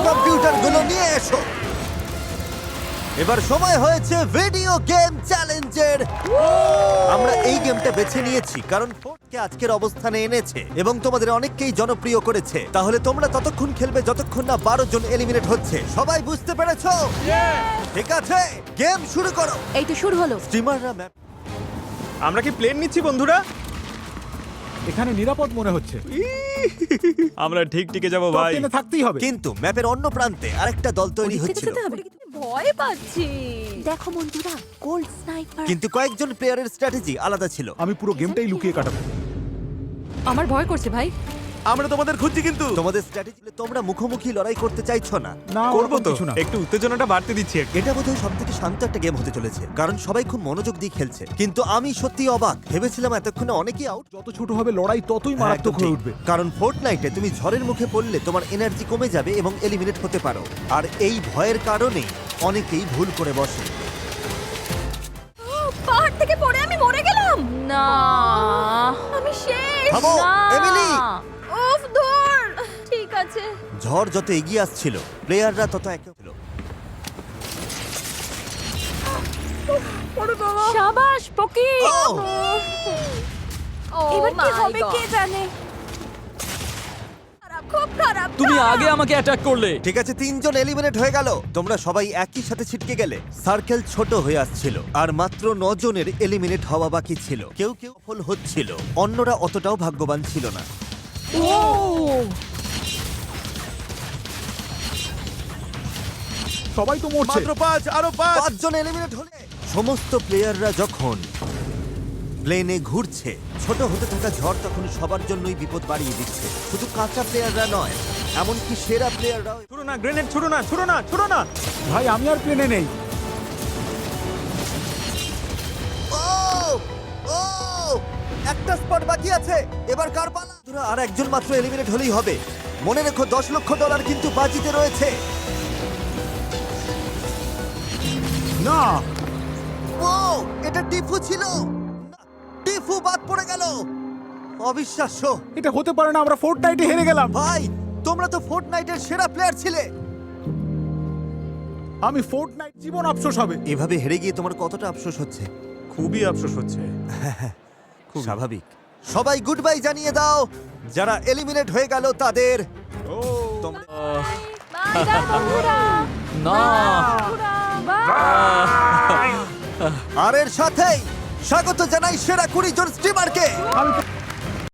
কম্পিউটারগুলো নিয়ে এসো। এবার সময় হয়েছে ভিডিও গেম চ্যালেঞ্জের। আমরা এই গেমটা বেছে নিয়েছি কারণ ফোর্টকে আজকের অবস্থানে এনেছে এবং তোমাদের অনেককেই জনপ্রিয় করেছে। তাহলে তোমরা ততক্ষণ খেলবে যতক্ষণ না 12 জন এলিমিনেট হচ্ছে। সবাই বুঝতে পেরেছো? ঠিক আছে, গেম শুরু করো। এই তো শুরু হলো। স্টিমাররা ম্যাপ আমরা কি প্লেন নিচ্ছি বন্ধুরা? এখানে নিরাপদ মনে হচ্ছে। আমরা ঠিক টিকে যাবো টপ ভাই। 10 এ থাকতেই হবে। কিন্তু ম্যাপের অন্য প্রান্তে আরেকটা দল তৈরি ওদিক থেকে হচ্ছিল। যেতে হবে। ভয় পাচ্ছি। দেখো বন্ধুরা, গোল্ড স্নাইপার। কিন্তু কয়েকজন প্লেয়ারের স্ট্র্যাটেজি আলাদা ছিল। আমি পুরো গেমটাই লুকিয়ে কাটাবো। আমার ভয় করছে ভাই। আমরা তোমাদের খুঁজছি কিন্তু। তোমাদের স্ট্র্যাটেজি তোমরা মুখোমুখি লড়াই করতে চাইছো না। না, করবো ওরকম তো, কিছু না। একটু উত্তেজনাটা বাড়তে দিচ্ছি একটু। এটা বোধহয় সব থেকে শান্ত একটা গেম হতে চলেছে কারণ সবাই খুব মনোযোগ দিয়ে খেলছে। কিন্তু আমি সত্যি অবাক, ভেবেছিলাম এতক্ষণে অনেকেই আউট। যত ছোট হবে লড়াই ততই মারাত্মক হয়ে উঠবে। কারণ ফোর্টনাইটে তুমি ঝড়ের মুখে পড়লে তোমার এনার্জি কমে যাবে এবং এলিমিনেট হতে পারো। আর এই ভয়ের কারণে অনেকেই ভুল করে বসে। পাহাড় থেকে পড়ে আমি মরে গেলাম। না, আমি শেষ। থামো, এমিলি। উফ, ধর। ঠিক আছে। ঝড় যত এগিয়ে আসছিল প্লেয়াররা তত একে হলো। ওরে বাবা। শাবাশ পকি। ও! ও এবার কি my হবে God। কে জানে। খারাপ, খুব খারাপ। তুমি আগে আমাকে অ্যাটাক করলে। ঠিক আছে, 3 জন এলিমিনেট হয়ে গেল। তোমরা সবাই একই সাথে ছিটকে গেলে। সার্কেল ছোট হয়ে আসছিল আর মাত্র 9 জনের এলিমিনেট হওয়া বাকি ছিল। কেউ কেউ সফল হচ্ছিল, অন্যরা অতটাও ভাগ্যবান ছিল না। সবাই তো মরছে। মাত্র 5, আরো 5। 5 জন এলিমিনেট হলে সমস্ত প্লেয়াররা যখন প্লেনে ঘুরছে, ছোট হতে থাকা ঝড় তখন সবার জন্যই বিপদ বাড়িয়ে দিচ্ছে। শুধু কাঁচা প্লেয়াররা নয়, এমনকি সেরা প্লেয়াররাও। ছুড়ো না, গ্রেনেড ছুড়ো না, ছুড়ো না, ছুড়ো না। ভাই আমি আর প্লেনে নেই। ও! ও! একটা স্পট বাকি আছে। এবার কার পালা? তোরা আর একজন মাত্র এলিমিনেট হলেই হবে। মনে রেখো $10 লক্ষ কিন্তু বাজিতে রয়েছে। না, ও! এটা টিফু ছিল। না, টিফু বাদ পড়ে গেল। অবিশ্বাস্য। এটা হতে পারে না। আমরা ফোর্টনাইটে হেরে গেলাম। ভাই, তোমরা তো ফোর্টনাইটের সেরা প্লেয়ার ছিলে। আমি ফোর্টনাইট জীবন আফসোস হবে। এভাবে হেরে গিয়ে তোমার কতটা আফসোস হচ্ছে? খুবই আফসোস হচ্ছে। খুব স্বাভাবিক। সবাই গুড বাই জানিয়ে দাও। যারা এলিমিনেট হয়ে গেল তাদের। তোমরা বাই বাই বন্ধুরা। না, বন্ধুরা, বাই। আর এর সাথেই স্বাগত জানাই সেরা 20 জন স্ট্রিমারকে। আমি